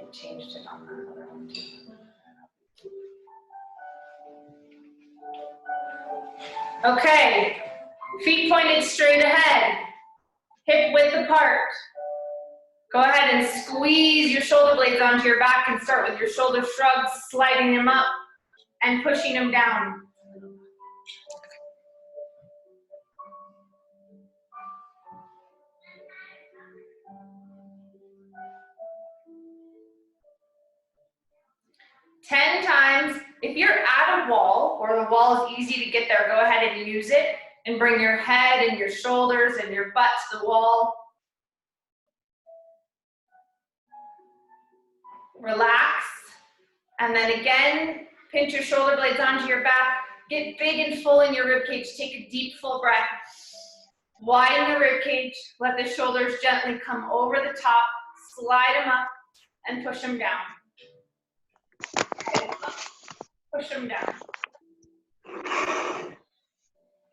it changed it on that other one too. Okay, feet pointed straight ahead, hip width apart. Go ahead and squeeze your shoulder blades onto your back and start with your shoulder shrugs, sliding them up and pushing them down. Ten times. If you're at a wall or the wall is easy to get there, go ahead and use it and bring your head and your shoulders and your butt to the wall. Relax. And then again, pinch your shoulder blades onto your back. Get big and full in your rib cage. Take a deep, full breath. Widen the rib cage. Let the shoulders gently come over the top. Slide them up and push them down. Push them down.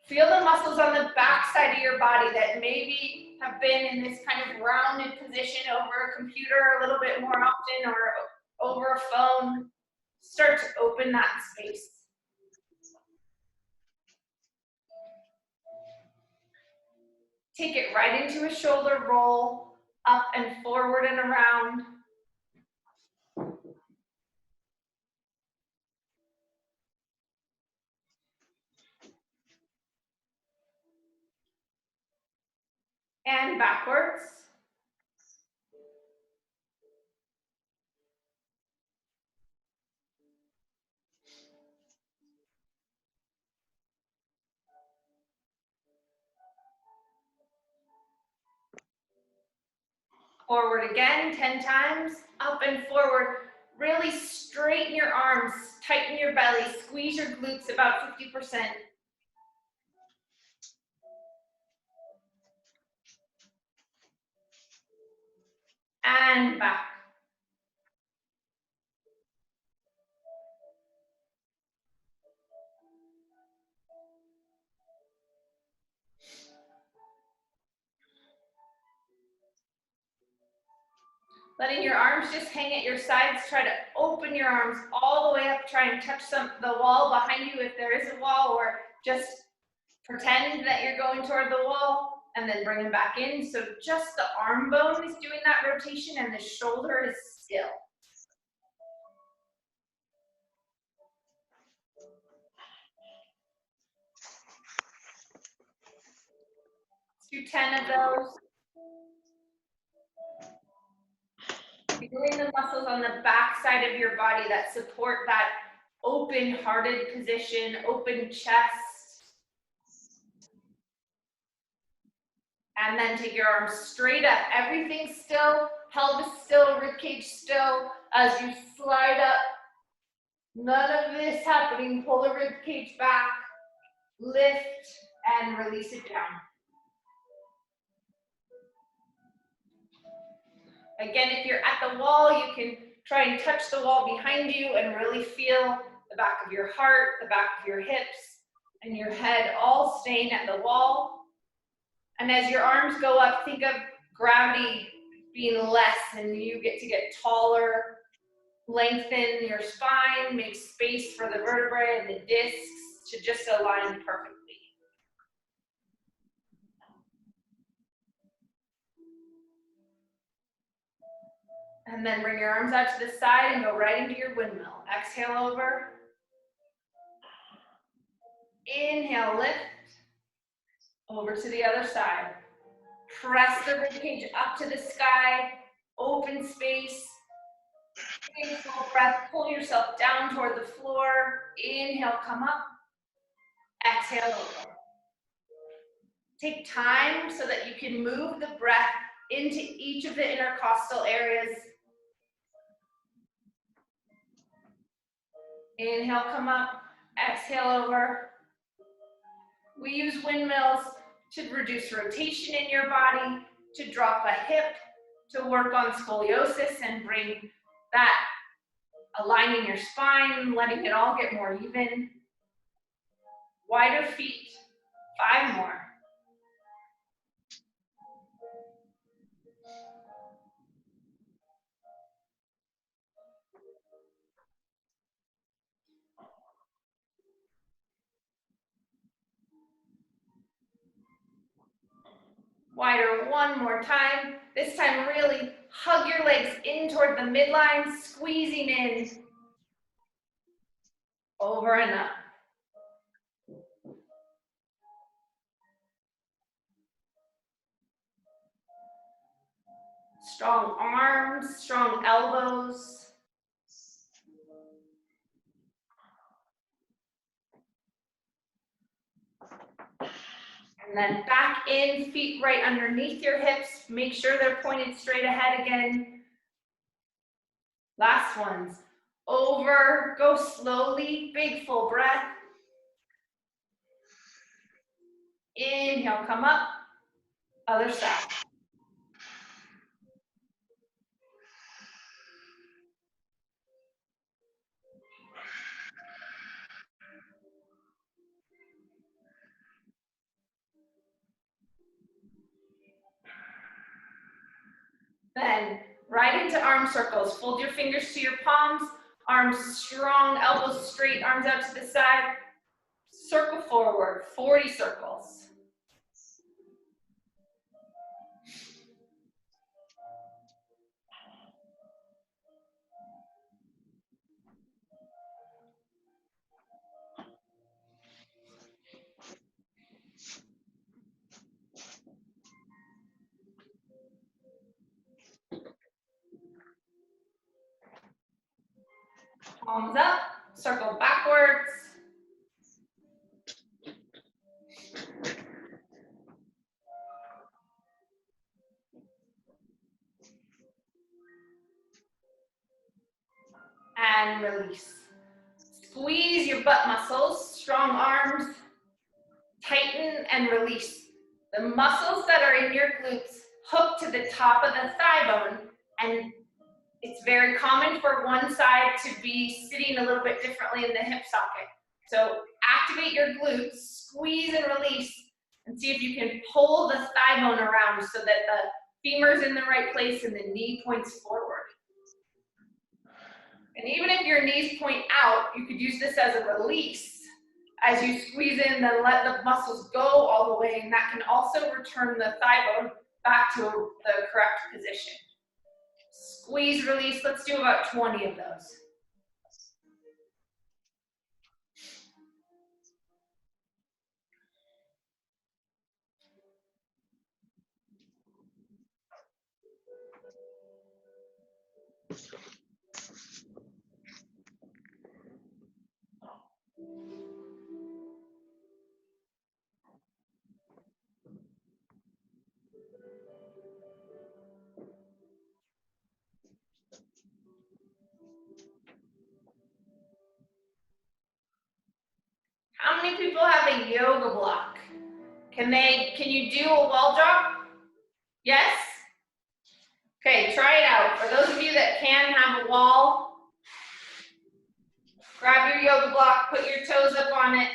Feel the muscles on the back side of your body that maybe have been in this kind of rounded position over a computer a little bit more often or over a phone. Start to open that space. Take it right into a shoulder roll, up and forward and around. And backwards. Forward again, 10 times, up and forward. Really straighten your arms, tighten your belly, squeeze your glutes about 50%. And back. Letting your arms just hang at your sides. Try to open your arms all the way up. Try and touch the wall behind you if there is a wall, or just pretend that you're going toward the wall and then bring them back in. So just the arm bone is doing that rotation and the shoulder is still. Let's do 10 of those. Feeling the muscles on the back side of your body that support that open-hearted position, open chest. And then take your arms straight up. Everything still, pelvis still, ribcage still. As you slide up, none of this happening. Pull the ribcage back, lift, and release it down. Again, if you're at the wall, you can try and touch the wall behind you and really feel the back of your heart, the back of your hips, and your head all staying at the wall. And as your arms go up, think of gravity being less and you get to get taller. Lengthen your spine, make space for the vertebrae and the discs to just align perfectly. And then bring your arms out to the side and go right into your windmill. Exhale over. Inhale, lift. Over to the other side. Press the ribcage up to the sky. Open space. Take a full breath. Pull yourself down toward the floor. Inhale, come up. Exhale over. Take time so that you can move the breath into each of the intercostal areas. Inhale, come up. Exhale over. We use windmills to reduce rotation in your body, to drop a hip, to work on scoliosis and bring that aligning your spine, letting it all get more even. Wider feet. 5 more. Wider one more time. This time really hug your legs in toward the midline, squeezing in, over and up. Strong arms, strong elbows. And then back in, feet right underneath your hips. Make sure they're pointed straight ahead again. Last ones. Over, go slowly, big full breath. Inhale, come up. Other side. Then right into arm circles. Fold your fingers to your palms. Arms strong, elbows straight, arms out to the side. Circle forward, 40 circles. Palms up, circle backwards. And release. Squeeze your butt muscles, strong arms. Tighten and release. The muscles that are in your glutes hook to the top of the thigh bone, and it's very common for one side to be sitting a little bit differently in the hip socket. So activate your glutes, squeeze and release, and see if you can pull the thigh bone around so that the femur's in the right place and the knee points forward. And even if your knees point out, you could use this as a release. As you squeeze in, then let the muscles go all the way, and that can also return the thigh bone back to the correct position. Squeeze, release, let's do about 20 of those. How many people have a yoga block? Can you do a wall drop? Yes? Okay, try it out. For those of you that can have a wall, grab your yoga block, put your toes up on it.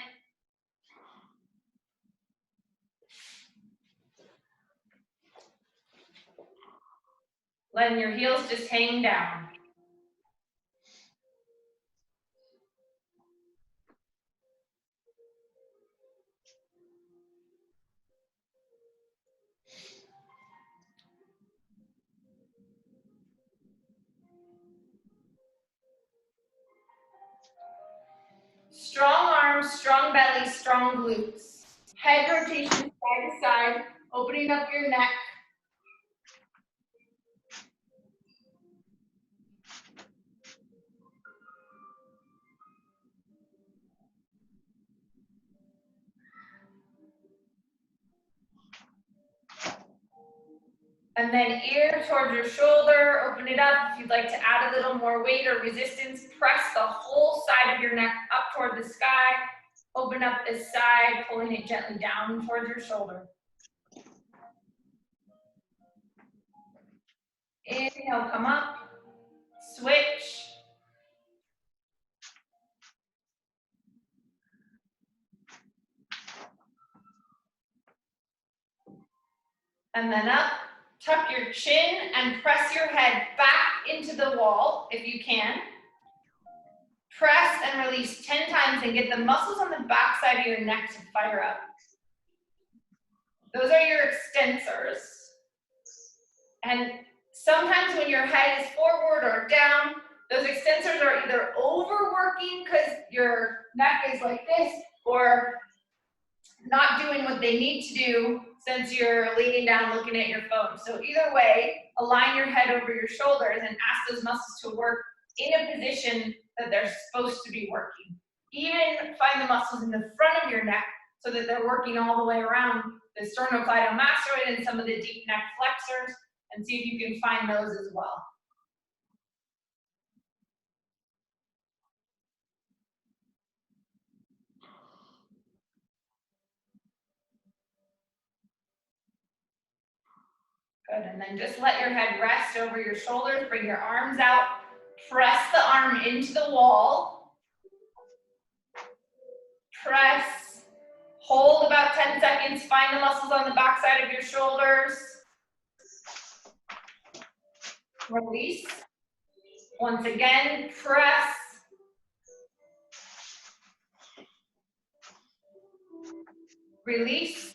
Letting your heels just hang down. Strong arms, strong belly, strong glutes. Head rotation side to side, opening up your neck. And then ear towards your shoulder, open it up. If you'd like to add a little more weight or resistance, press the whole side of your neck up toward the sky. Open up this side, pulling it gently down towards your shoulder. Inhale, come up. Switch. And then up. Tuck your chin and press your head back into the wall if you can. Press and release 10 times and get the muscles on the back side of your neck to fire up. Those are your extensors. And sometimes when your head is forward or down, those extensors are either overworking because your neck is like this, or not doing what they need to do since you're leaning down looking at your phone. So either way, align your head over your shoulders and ask those muscles to work in a position that they're supposed to be working. Even find the muscles in the front of your neck so that they're working all the way around the sternocleidomastoid and some of the deep neck flexors, and see if you can find those as well. Good, and then just let your head rest over your shoulders, bring your arms out, press the arm into the wall, press, hold about 10 seconds, find the muscles on the back side of your shoulders, release. Once again, press, release,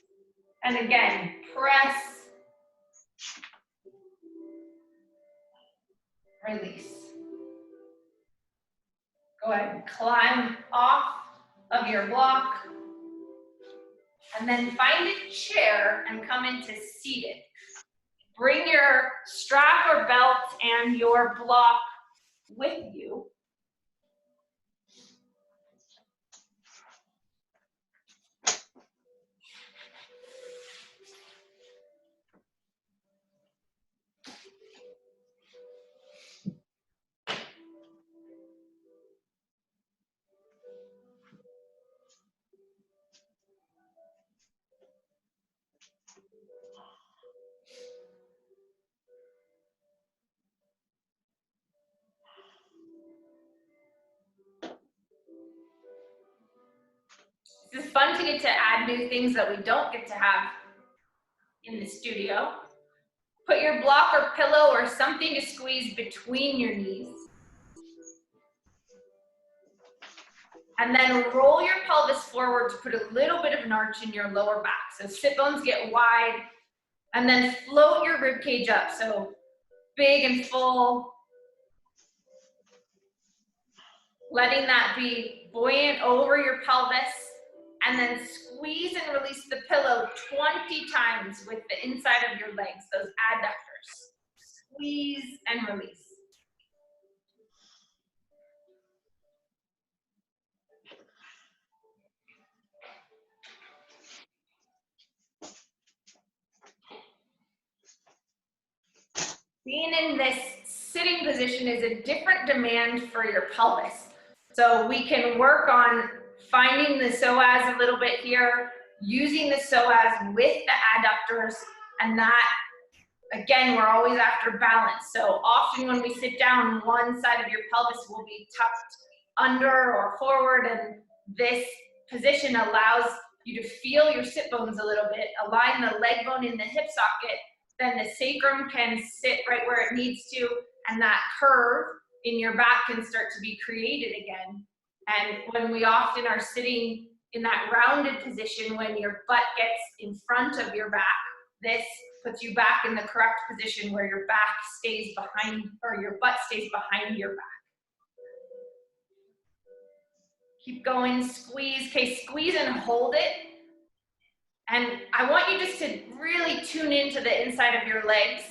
and again, press, release. Go ahead and climb off of your block, and then find a chair and come into seated. Bring your strap or belt and your block with you. It's fun to get to add new things that we don't get to have in the studio. Put your block or pillow or something to squeeze between your knees. And then roll your pelvis forward to put a little bit of an arch in your lower back. So sit bones get wide, and then float your rib cage up. So big and full, letting that be buoyant over your pelvis, and then squeeze and release the pillow 20 times with the inside of your legs, those adductors. Squeeze and release. Being in this sitting position is a different demand for your pelvis. So we can work on finding the psoas a little bit here, using the psoas with the adductors, and that, again, we're always after balance. So often when we sit down, one side of your pelvis will be tucked under or forward, and this position allows you to feel your sit bones a little bit, align the leg bone in the hip socket, then the sacrum can sit right where it needs to, and that curve in your back can start to be created again. And when we often are sitting in that rounded position, when your butt gets in front of your back, this puts you back in the correct position where your back stays behind, or your butt stays behind your back. Keep going, squeeze. Okay, squeeze and hold it. And I want you just to really tune into the inside of your legs.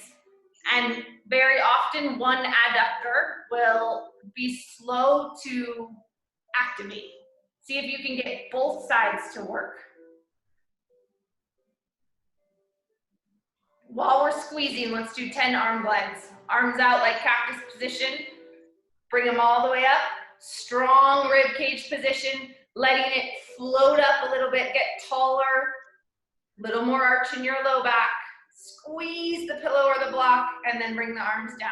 And very often one adductor will be slow to activate. See if you can get both sides to work. While we're squeezing, let's do 10 arm blends. Arms out like cactus position. Bring them all the way up. Strong rib cage position, letting it float up a little bit, get taller. Little more arch in your low back. Squeeze the pillow or the block, and then bring the arms down.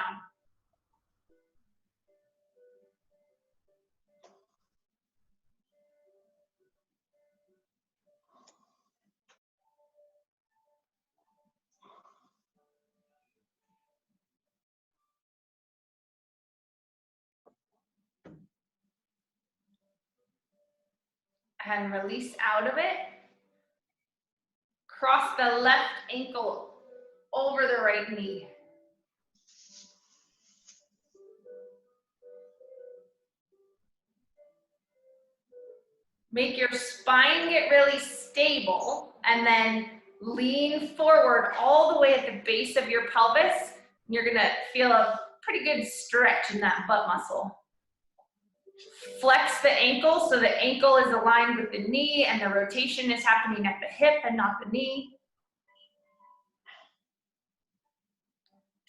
And release out of it. Cross the left ankle over the right knee. Make your spine get really stable and then lean forward all the way at the base of your pelvis. You're gonna feel a pretty good stretch in that butt muscle. Flex the ankle so the ankle is aligned with the knee and the rotation is happening at the hip and not the knee.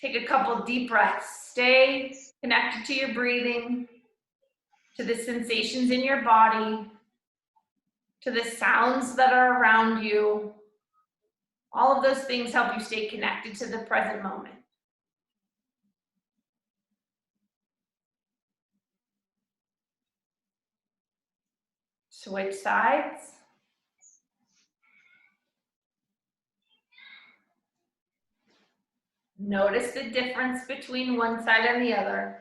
Take a couple deep breaths. Stay connected to your breathing, to the sensations in your body, to the sounds that are around you. All of those things help you stay connected to the present moment. Switch sides. Notice the difference between one side and the other.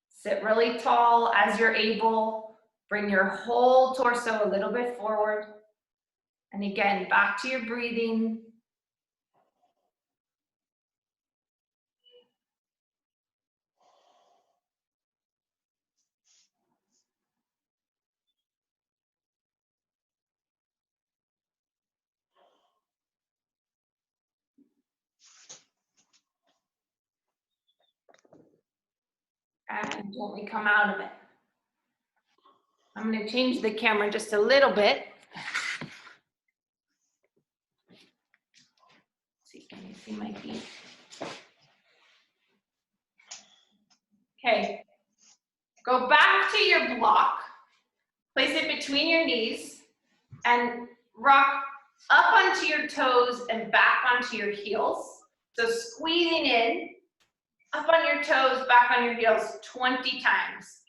Sit really tall as you're able. Bring your whole torso a little bit forward. And again, back to your breathing. And gently come out of it. I'm going to change the camera just a little bit. Let's see, can you see my feet? Okay, go back to your block. Place it between your knees and rock up onto your toes and back onto your heels. So squeezing in, up on your toes, back on your heels 20 times.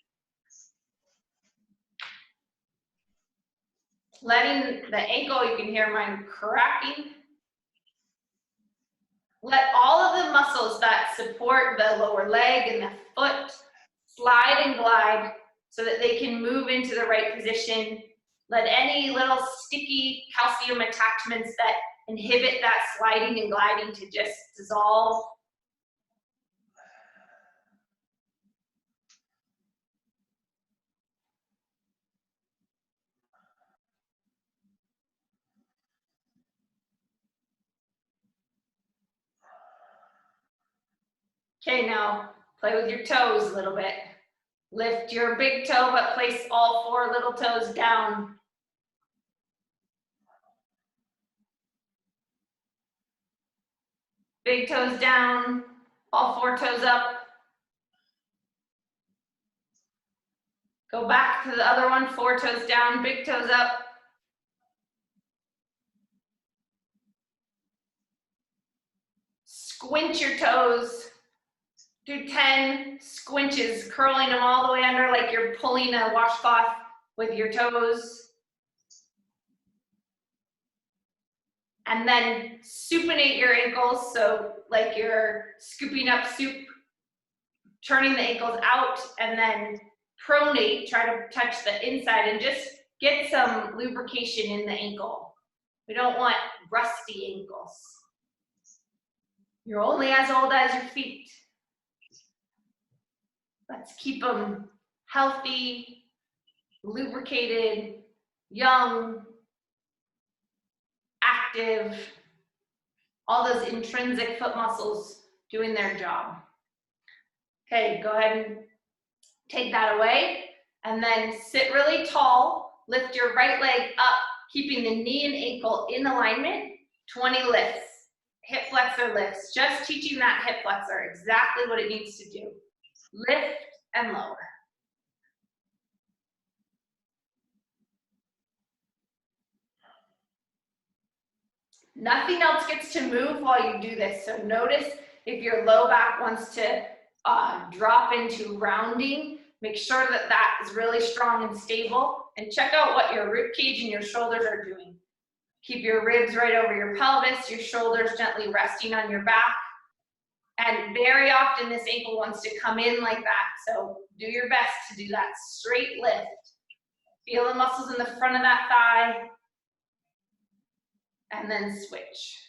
Letting the ankle, you can hear mine cracking. Let all of the muscles that support the lower leg and the foot slide and glide so that they can move into the right position. Let any little sticky calcium attachments that inhibit that sliding and gliding to just dissolve. Okay, now play with your toes a little bit. Lift your big toe, but place all 4 little toes down. Big toes down, all 4 toes up. Go back to the other one, 4 toes down, big toes up. Squinch your toes. Do 10 squinches, curling them all the way under like you're pulling a washcloth with your toes. And then supinate your ankles, so like you're scooping up soup, turning the ankles out, and then pronate, try to touch the inside and just get some lubrication in the ankle. We don't want rusty ankles. You're only as old as your feet. Let's keep them healthy, lubricated, young, active, all those intrinsic foot muscles doing their job. Okay, go ahead and take that away, and then sit really tall. Lift your right leg up, keeping the knee and ankle in alignment. 20 lifts, hip flexor lifts. Just teaching that hip flexor exactly what it needs to do. Lift and lower. Nothing else gets to move while you do this. So notice if your low back wants to drop into rounding, make sure that that is really strong and stable, and check out what your rib cage and your shoulders are doing. Keep your ribs right over your pelvis, your shoulders gently resting on your back. And very often this ankle wants to come in like that. So do your best to do that straight lift. Feel the muscles in the front of that thigh. and then switch.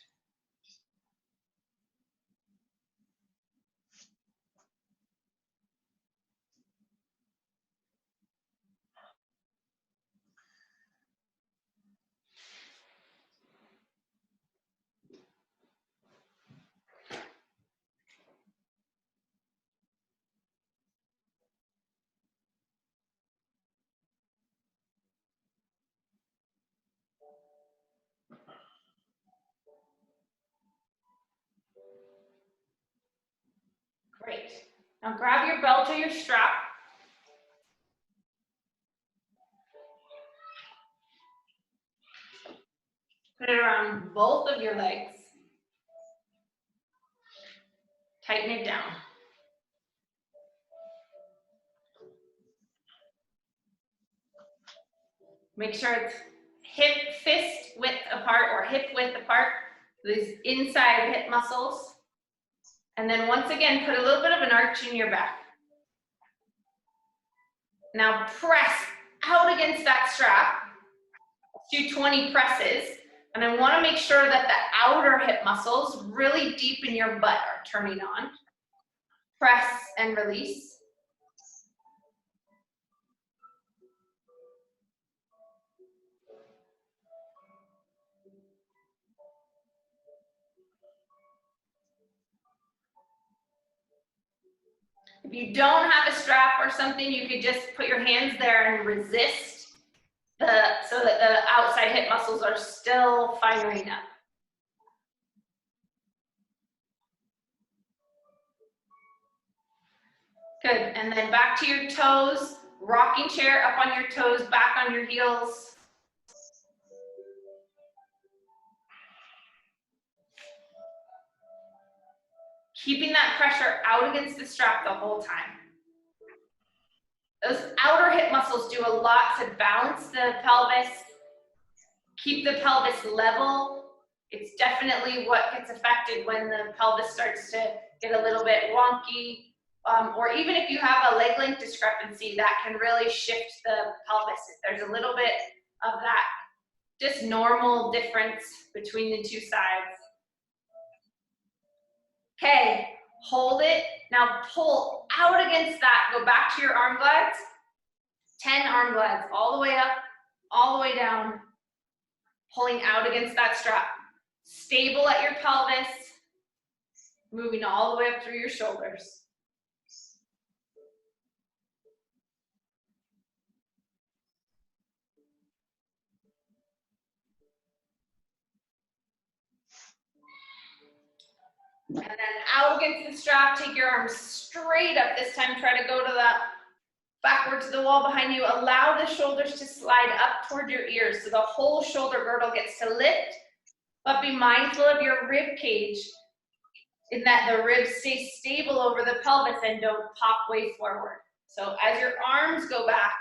Great. Now grab your belt or your strap. Put it around both of your legs. Tighten it down. Make sure it's fist width apart or hip width apart, these inside hip muscles. And then once again, put a little bit of an arch in your back. Now press out against that strap. Do 20 presses. And I want to make sure that the outer hip muscles really deep in your butt are turning on. Press and release. If you don't have a strap or something, you could just put your hands there and resist so that the outside hip muscles are still firing up. Good, and then back to your toes, rocking chair up on your toes, back on your heels. Keeping that pressure out against the strap the whole time. Those outer hip muscles do a lot to balance the pelvis, keep the pelvis level. It's definitely what gets affected when the pelvis starts to get a little bit wonky, or even if you have a leg length discrepancy, that can really shift the pelvis. If there's a little bit of that just normal difference between the two sides. Okay, hold it. Now pull out against that. Go back to your arm glides. 10 arm glides, all the way up, all the way down. Pulling out against that strap. Stable at your pelvis. Moving all the way up through your shoulders. And then out against the strap, take your arms straight up. This time try to go to the backward to the wall behind you. Allow the shoulders to slide up toward your ears so the whole shoulder girdle gets to lift, but be mindful of your rib cage in that the ribs stay stable over the pelvis and don't pop way forward. So as your arms go back,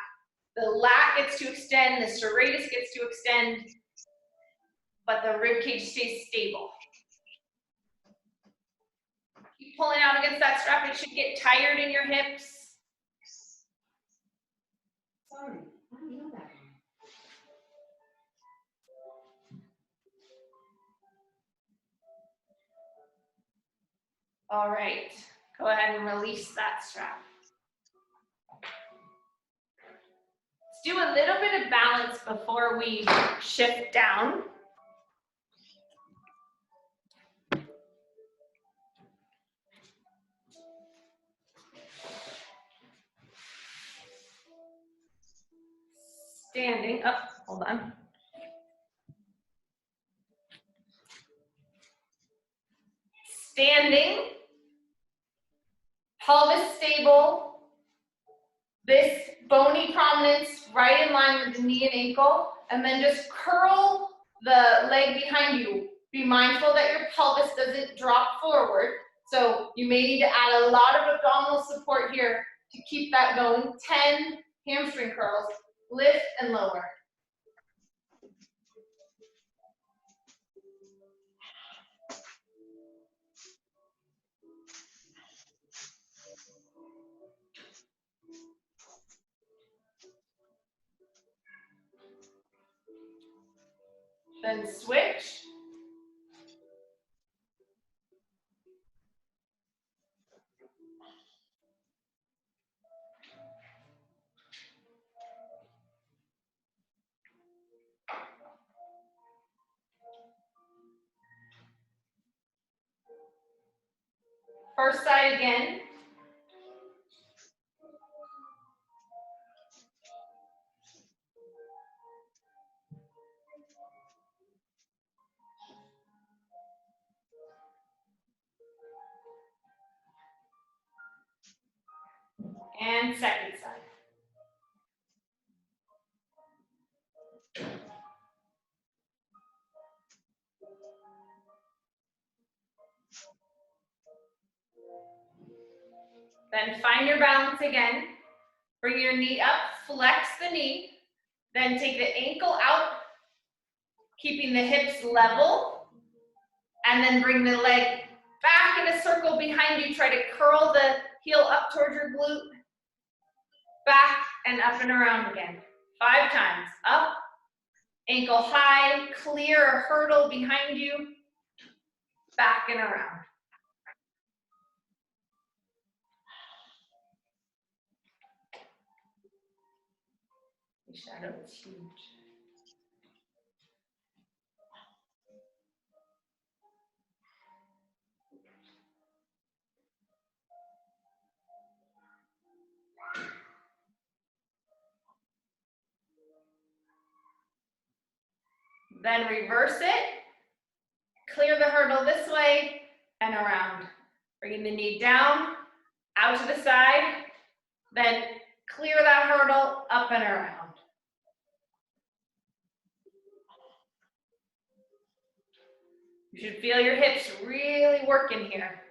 the lat gets to extend, the serratus gets to extend, but the rib cage stays stable. Keep pulling out against that strap. It should get tired in your hips. Sorry, I don't know that one. All right, go ahead and release that strap. Let's do a little bit of balance before we shift down. Standing up, hold on. Standing, pelvis stable, this bony prominence right in line with the knee and ankle, and then just curl the leg behind you. Be mindful that your pelvis doesn't drop forward, so you may need to add a lot of abdominal support here to keep that going. 10 hamstring curls, lift and lower. Then switch. First side again. And second side. Then find your balance again. Bring your knee up, flex the knee. Then take the ankle out, keeping the hips level. And then bring the leg back in a circle behind you. Try to curl the heel up towards your glute. Back and up and around again. 5 times. Up, ankle high, clear a hurdle behind you. Back and around. The shadow is huge. Then reverse it. Clear the hurdle this way and around. Bringing the knee down, out to the side. Then clear that hurdle up and around. You should feel your hips really working here.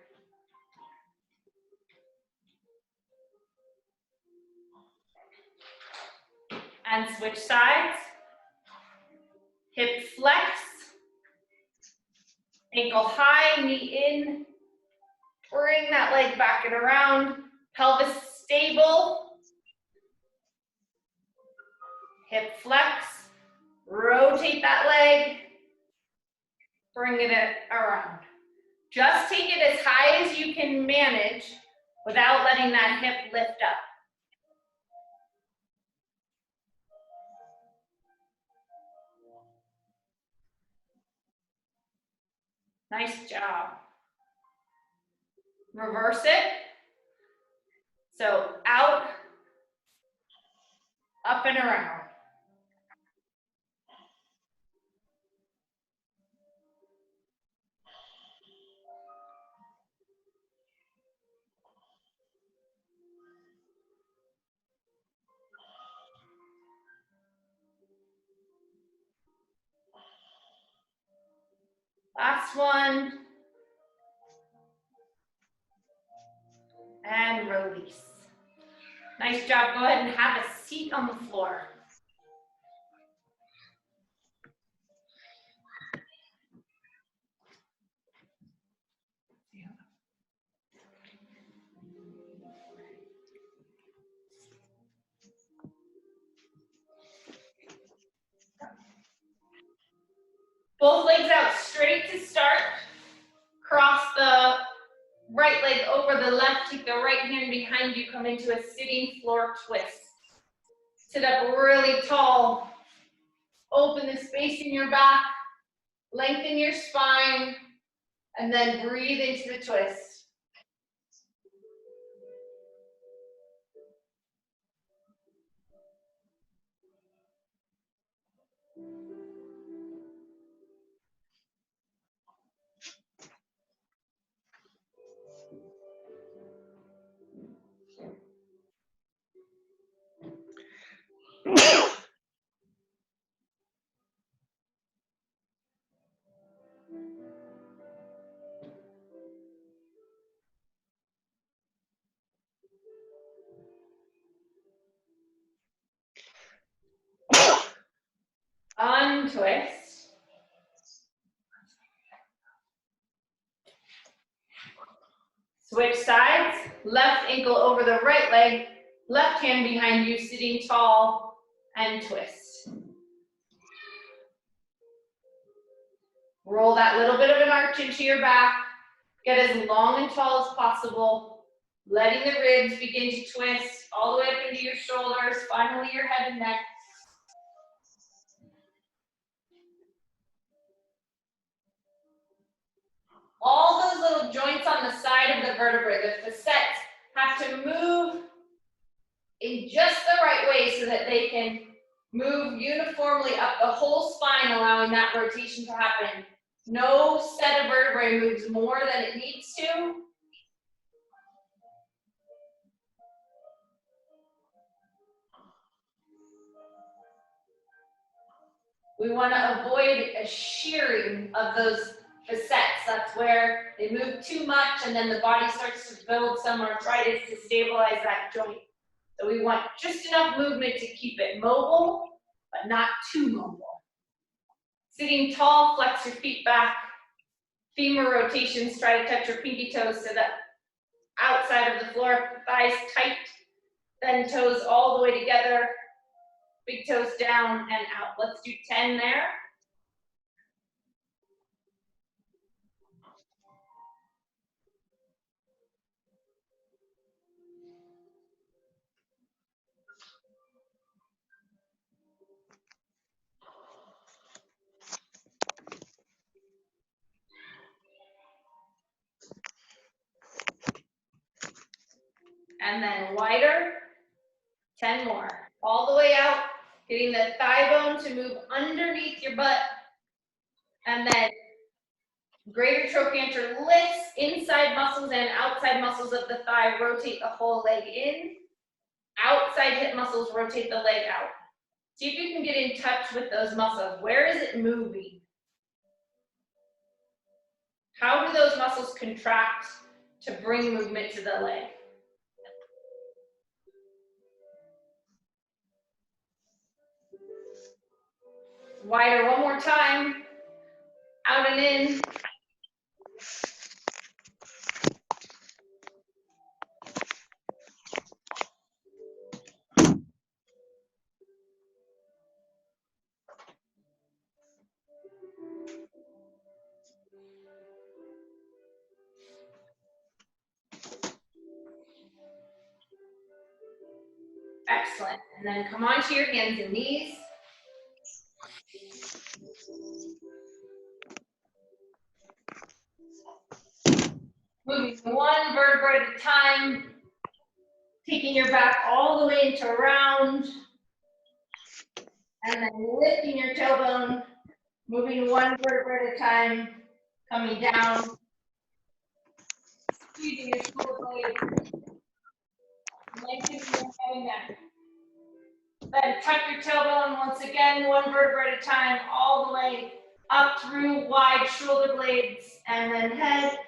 And switch sides. Hip flex. Ankle high, knee in. Bring that leg back and around. Pelvis stable. Hip flex. Rotate that leg. Bring it around. Just take it as high as you can manage without letting that hip lift up. Nice job. Reverse it. So out, up and around. Last one. And release. Nice job. Go ahead and have a seat on the floor. Both legs out straight to start. Cross the right leg over the left. Take the right hand behind you. Come into a sitting floor twist. Sit up really tall. Open the space in your back. Lengthen your spine. And then breathe into the twist. Untwist. Switch sides. Left ankle over the right leg. Left hand behind you, sitting tall, and twist. Roll that little bit of an arch into your back. Get as long and tall as possible. Letting the ribs begin to twist all the way up into your shoulders, finally your head and neck. All those little joints on the side side of the vertebrae. The facets have to move in just the right way so that they can move uniformly up the whole spine, allowing that rotation to happen. No set of vertebrae moves more than it needs to. We want to avoid a shearing of those facets. That's where they move too much and then the body starts to build some arthritis to stabilize that joint. So we want just enough movement to keep it mobile, but not too mobile. Sitting tall, flex your feet back. Femur rotations, try to touch your pinky toes to the outside of the floor, thighs tight, then toes all the way together, big toes down and out. Let's do 10 there. And then wider, 10 more. All the way out, getting the thigh bone to move underneath your butt. And then greater trochanter lifts, inside muscles and outside muscles of the thigh rotate the whole leg in. Outside hip muscles rotate the leg out. See if you can get in touch with those muscles. Where is it moving? How do those muscles contract to bring movement to the leg? Wider one more time. Out and in. Excellent. And then come onto your hands and knees. Moving one vertebra at a time. Taking your back all the way into round. And then lifting your tailbone. Moving one vertebra at a time. Coming down. Squeezing your shoulder blades. Lengthening your head and neck. Then tuck your tailbone once again, one vertebra at a time, all the way up through wide shoulder blades and then head.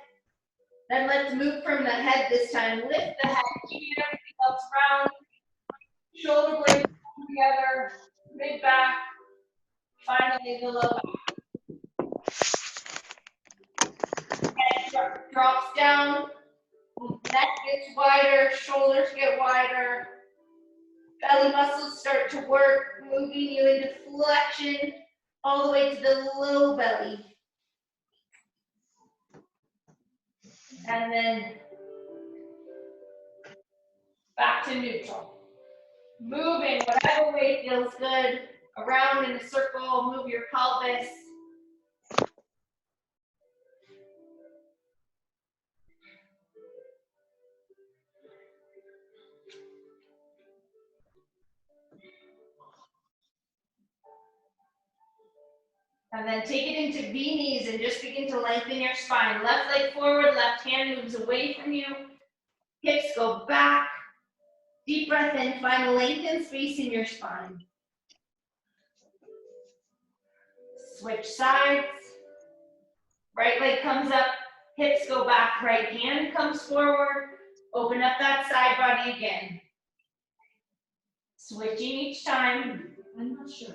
Then let's move from the head this time. Lift the head, keeping everything else round. Shoulder blades come together, mid back, finally the low back. Head drops down, neck gets wider, shoulders get wider. Belly muscles start to work, moving you into flexion all the way to the low belly. And then back to neutral. Move in whatever way feels good. Around in a circle, move your pelvis. And then take it into V knees and just begin to lengthen your spine. Left leg forward, left hand moves away from you. Hips go back. Deep breath in, find lengthened space in your spine. Switch sides. Right leg comes up, hips go back, right hand comes forward. Open up that side body again. Switching each time. I'm not sure.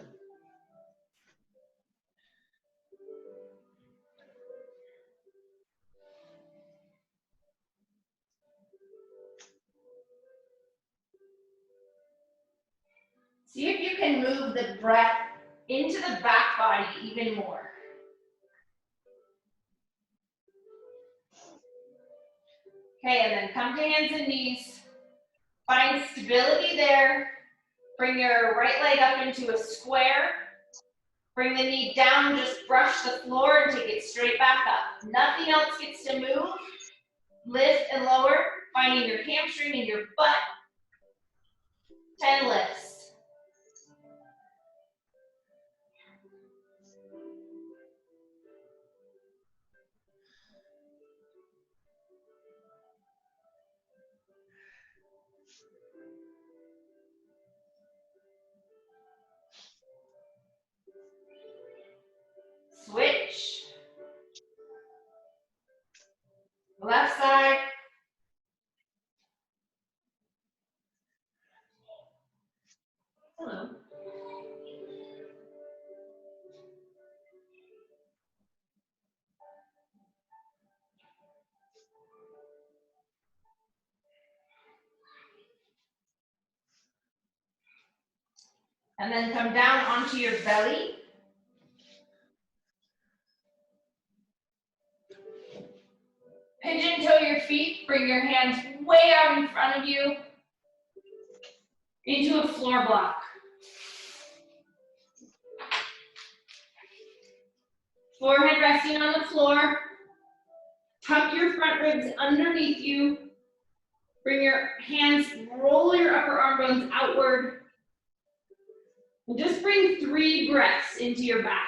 See if you can move the breath into the back body even more. Okay, and then come to hands and knees. Find stability there. Bring your right leg up into a square. Bring the knee down, just brush the floor and take it straight back up. Nothing else gets to move. Lift and lower, finding your hamstring and your butt. 10 lifts. Switch. Left side. Hello. And then come down onto your belly. Pigeon toe your feet, bring your hands way out in front of you into a floor block. Forehead resting on the floor. Tuck your front ribs underneath you. Bring your hands, roll your upper arm bones outward. And just bring 3 breaths into your back.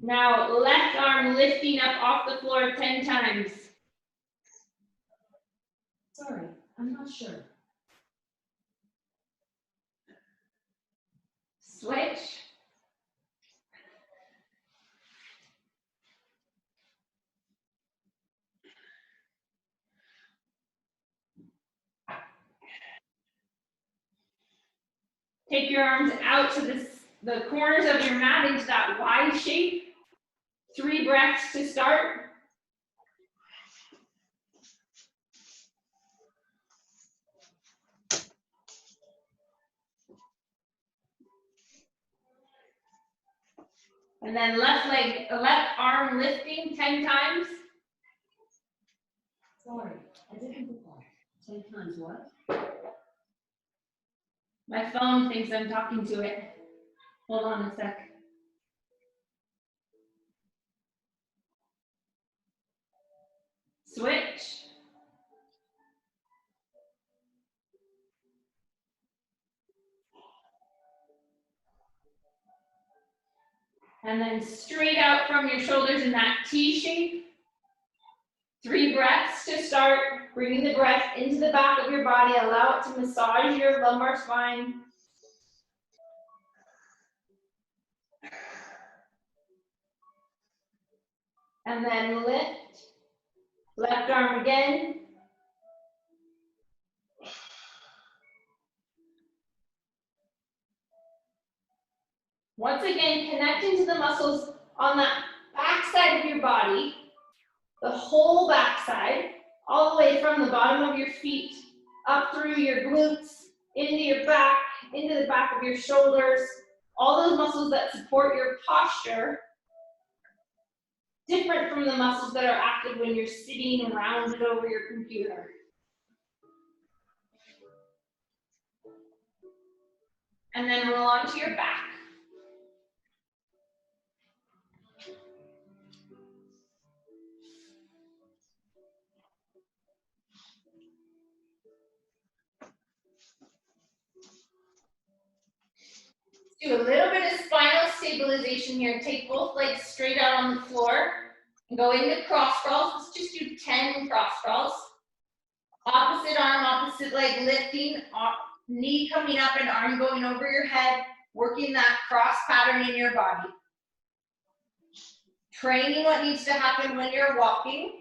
Now, left arm lifting up off the floor 10 times. Sorry, I'm not sure. Switch. Take your arms out to the corners of your mat into that Y shape. 3 breaths to start. And then left arm lifting 10 times. Sorry, I didn't recall. 10 times what? My phone thinks I'm talking to it. Hold on a sec. Switch. And then straight out from your shoulders in that T shape. 3 breaths to start, bringing the breath into the back of your body. Allow it to massage your lumbar spine. And then lift. Left arm again. Once again, connect into the muscles on that back side of your body, the whole back side, all the way from the bottom of your feet, up through your glutes, into your back, into the back of your shoulders, all those muscles that support your posture, different from the muscles that are active when you're sitting rounded over your computer. And then roll onto your back. Do a little bit of spinal stabilization here. Take both legs straight out on the floor and go into cross crawls. Let's just do 10 cross crawls. Opposite arm, opposite leg lifting, knee coming up and arm going over your head, working that cross pattern in your body. Training what needs to happen when you're walking.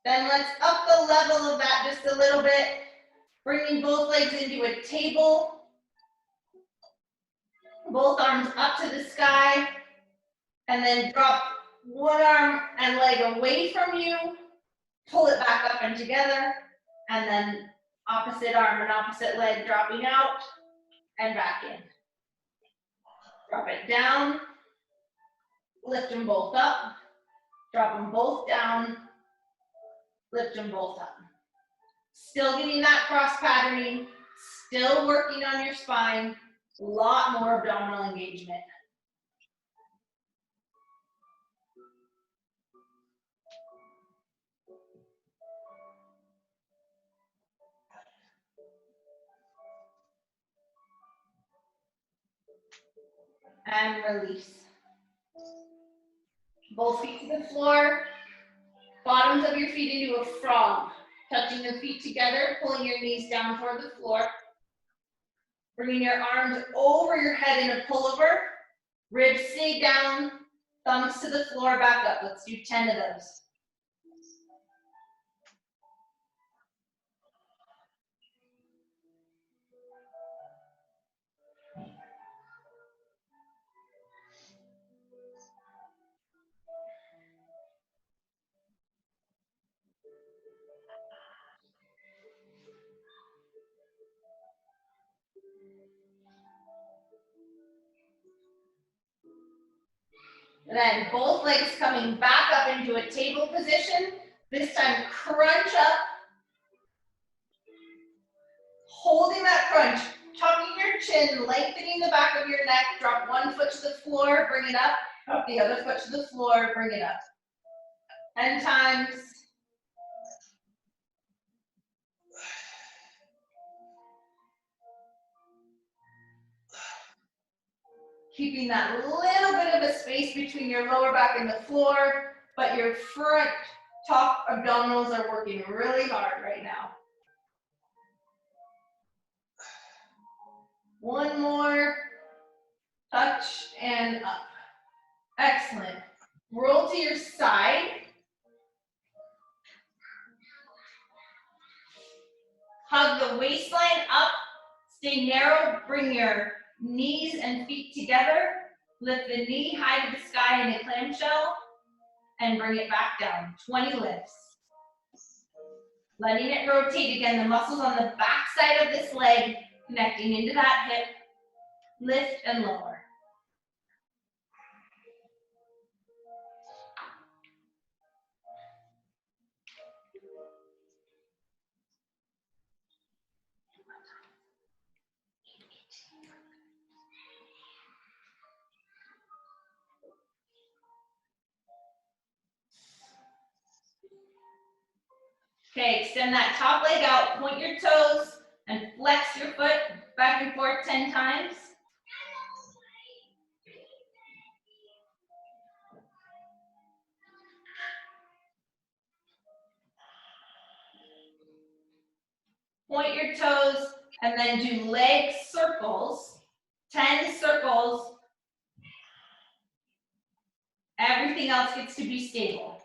Then let's up the level of that just a little bit, bringing both legs into a table. Both arms up to the sky, and then drop one arm and leg away from you, pull it back up and together, And then opposite arm and opposite leg dropping out and back in. Drop it down, lift them both up, drop them both down, lift them both up. Still getting that cross patterning, still working on your spine, a lot more abdominal engagement. And release. Both feet to the floor, bottoms of your feet into a frog. Touching the feet together, pulling your knees down toward the floor. Bringing your arms over your head in a pullover. Ribs stay down, thumbs to the floor, back up. Let's do 10 of those. Then both legs coming back up into a table position. This time crunch up. Holding that crunch, tucking your chin, lengthening the back of your neck. Drop one foot to the floor, bring it up. Drop the other foot to the floor, bring it up. 10 times. Keeping that little bit of a space between your lower back and the floor, but your front top abdominals are working really hard right now. One more, touch and up. Excellent. Roll to your side. Hug the waistline up, stay narrow, bring your knees and feet together. Lift the knee high to the sky in a clamshell and bring it back down. 20 lifts. Letting it rotate again, the muscles on the back side of this leg connecting into that hip. Lift and lower. Okay, extend that top leg out, point your toes, and flex your foot back and forth 10 times. Point your toes, and then do leg circles, 10 circles. Everything else gets to be stable.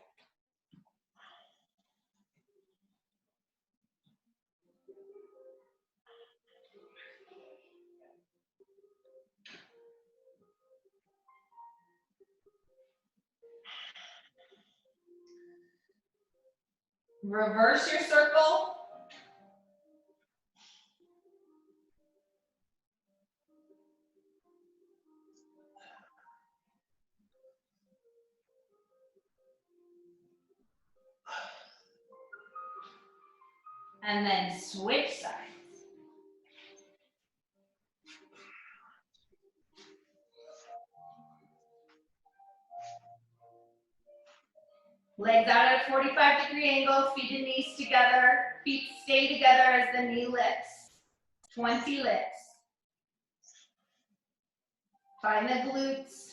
Reverse your circle. And then switch sides. Legs out at a 45-degree angle, feet and knees together. Feet stay together as the knee lifts. 20 lifts. Find the glutes.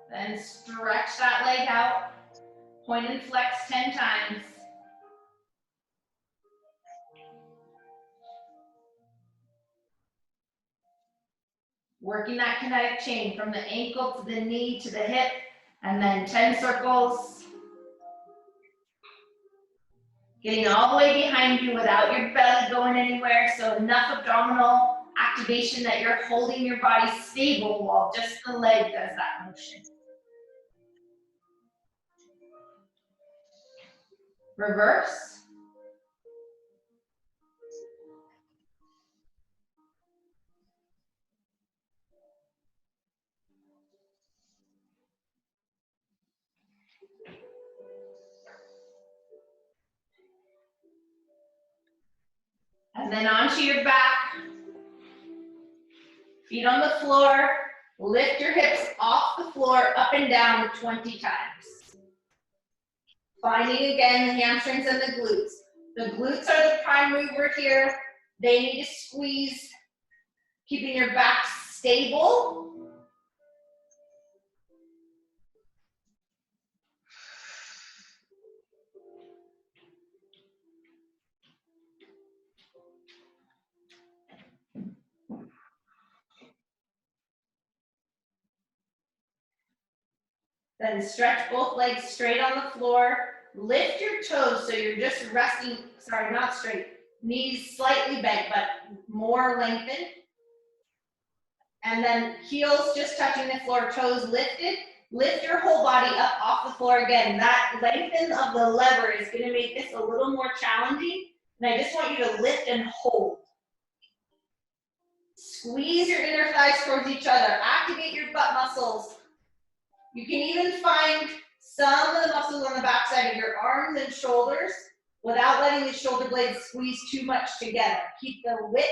Then stretch that leg out. Point and flex 10 times. Working that kinetic chain from the ankle to the knee to the hip, and then 10 circles. Getting all the way behind you without your belly going anywhere, so enough abdominal activation that you're holding your body stable while just the leg does that motion. Reverse. And then onto your back. Feet on the floor. Lift your hips off the floor, up and down 20 times. Finding again the hamstrings and the glutes. The glutes are the prime mover here. They need to squeeze, keeping your back stable. Then stretch both legs straight on the floor. Lift your toes so you're just resting, sorry, not straight. Knees slightly bent, but more lengthened. And then heels just touching the floor, toes lifted. Lift your whole body up off the floor again. That lengthen of the lever is going to make this a little more challenging. And I just want you to lift and hold. Squeeze your inner thighs towards each other. Activate your butt muscles. You can even find some of the muscles on the backside of your arms and shoulders without letting the shoulder blades squeeze too much together. Keep the width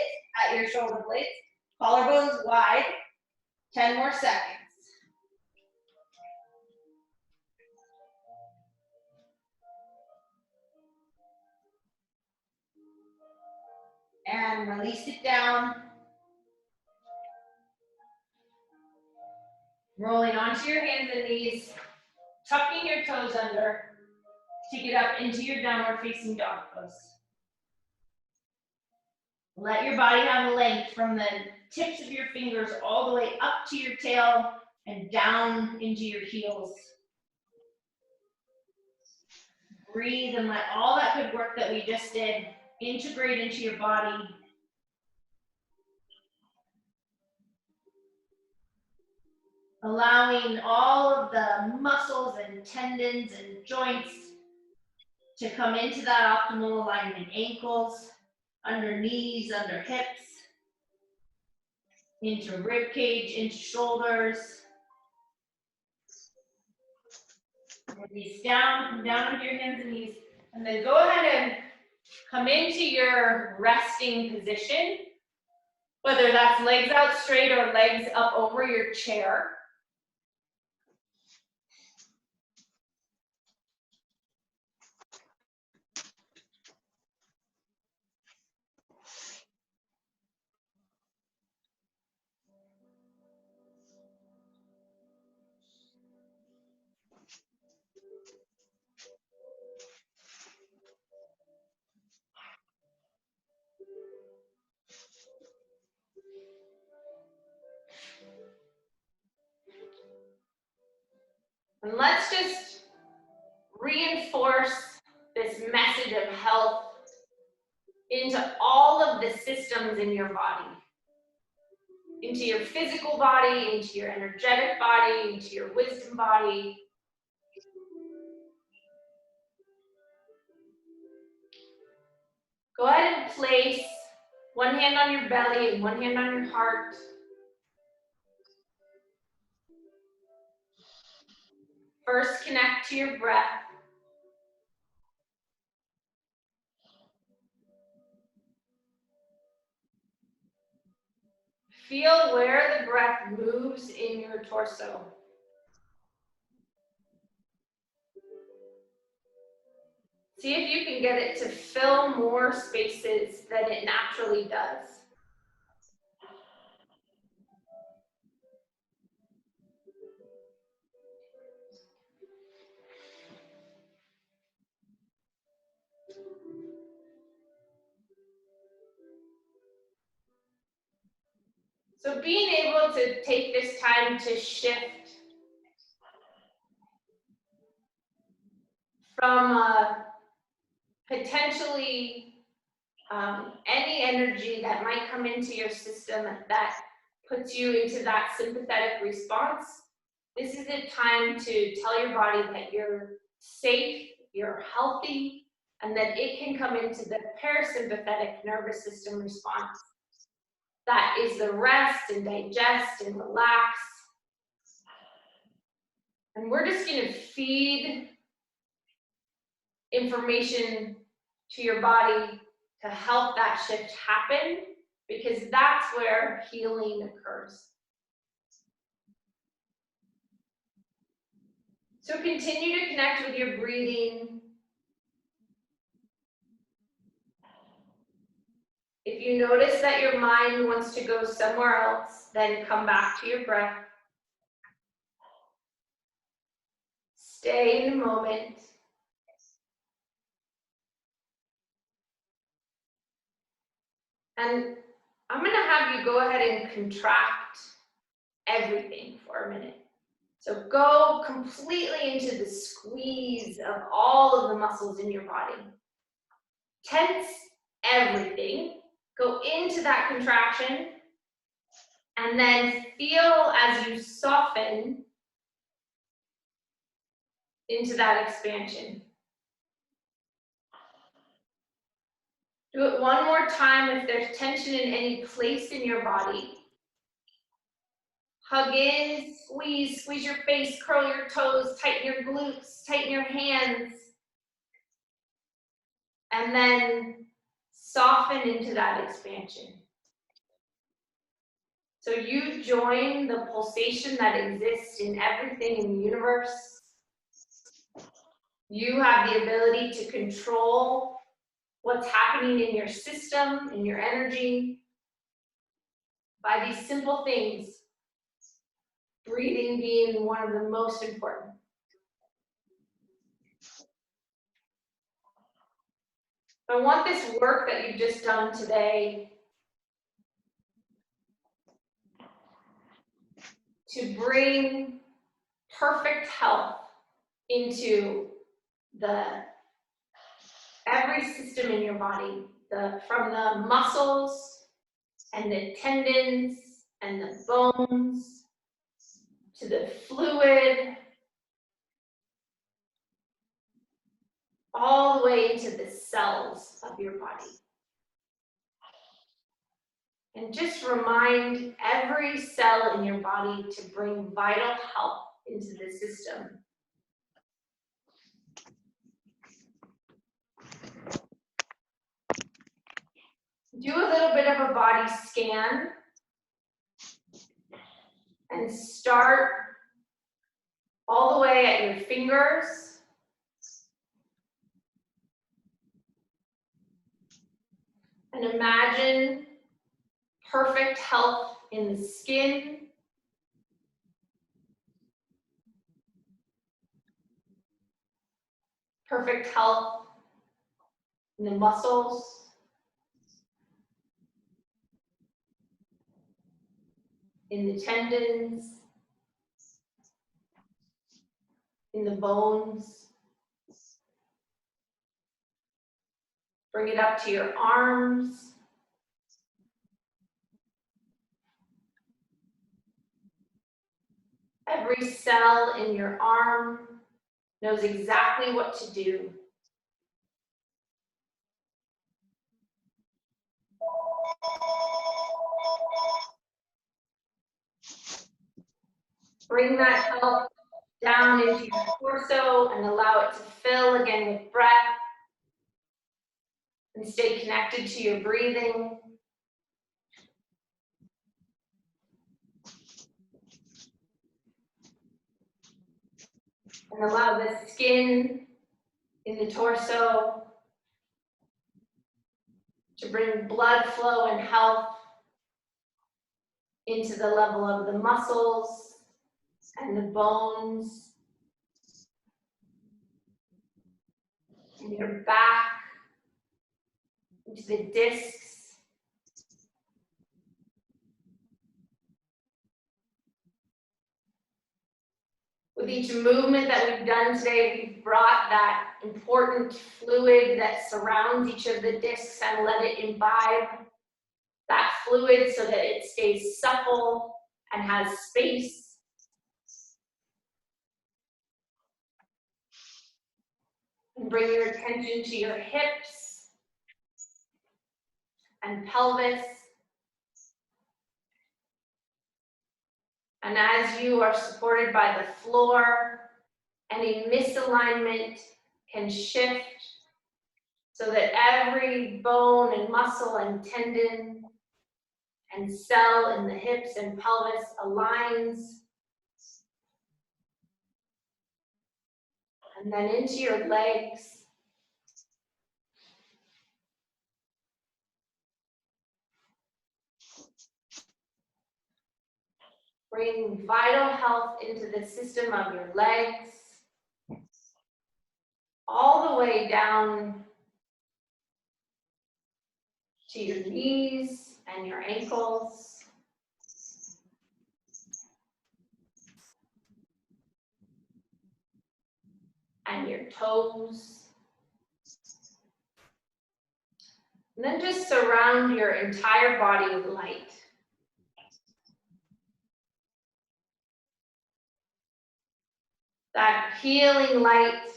at your shoulder blades. Collarbones wide. 10 more seconds. And release it down. Rolling onto your hands and knees. Tucking your toes under. Take it up into your downward facing dog pose. Let your body have length from the tips of your fingers all the way up to your tail and down into your heels. Breathe and let all that good work that we just did integrate into your body. Allowing all of the muscles and tendons and joints to come into that optimal alignment. Ankles, under knees, under hips, into rib cage, into shoulders. Release down, come down onto your hands and knees, and then go ahead and come into your resting position, whether that's legs out straight or legs up over your chair. And let's just reinforce this message of health into all of the systems in your body. Into your physical body, into your energetic body, into your wisdom body. Go ahead and place one hand on your belly and one hand on your heart. First, connect to your breath. Feel where the breath moves in your torso. See if you can get it to fill more spaces than it naturally does. So being able to take this time to shift from potentially any energy that might come into your system that puts you into that sympathetic response. This is a time to tell your body that you're safe, you're healthy, and that it can come into the parasympathetic nervous system response. That is the rest and digest and relax. And we're just going to feed information to your body to help that shift happen, because that's where healing occurs. So continue to connect with your breathing. If you notice that your mind wants to go somewhere else, then come back to your breath. Stay in the moment. And I'm going to have you go ahead and contract everything for a minute. So go completely into the squeeze of all of the muscles in your body. Tense everything. Go into that contraction. And then feel as you soften into that expansion. Do it one more time if there's tension in any place in your body. Hug in, squeeze your face, curl your toes, tighten your glutes, tighten your hands. And then soften into that expansion. So you join the pulsation that exists in everything in the universe. You have the ability to control what's happening in your system, in your energy, by these simple things, breathing being one of the most important. I want this work that you've just done today to bring perfect health into every system in your body, from the muscles and the tendons and the bones to the fluid, all the way into the cells of your body. And just remind every cell in your body to bring vital health into the system. Do a little bit of a body scan and start all the way at your fingers. And imagine perfect health in the skin, perfect health in the muscles, in the tendons, in the bones. Bring it up to your arms. Every cell in your arm knows exactly what to do. Bring that health down into your torso and allow it to fill again with breath. And stay connected to your breathing. And allow the skin in the torso to bring blood flow and health into the level of the muscles and the bones, and your back, into the discs, With each movement that we've done today, we've brought that important fluid that surrounds each of the discs and let it imbibe that fluid so that it stays supple and has space. And bring your attention to your hips and pelvis. And as you are supported by the floor, any misalignment can shift so that every bone and muscle and tendon and cell in the hips and pelvis aligns. And then into your legs. Bring vital health into the system of your legs, all the way down to your knees and your ankles. And your toes. And then just surround your entire body with light. That healing light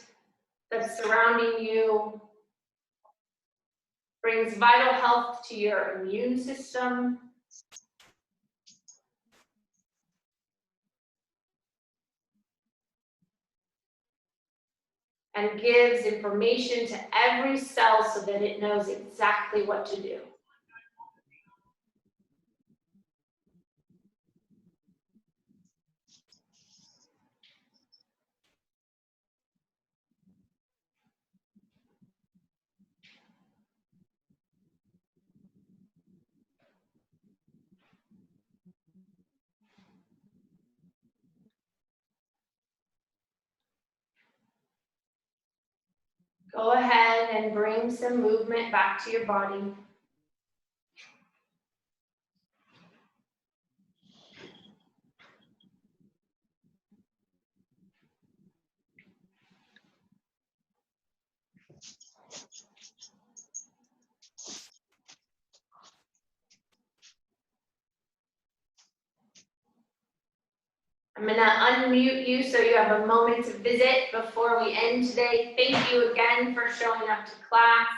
that's surrounding you brings vital health to your immune system. And gives information to every cell so that it knows exactly what to do. Go ahead and bring some movement back to your body. I'm going to unmute you so you have a moment to visit before we end today. Thank you again for showing up to class.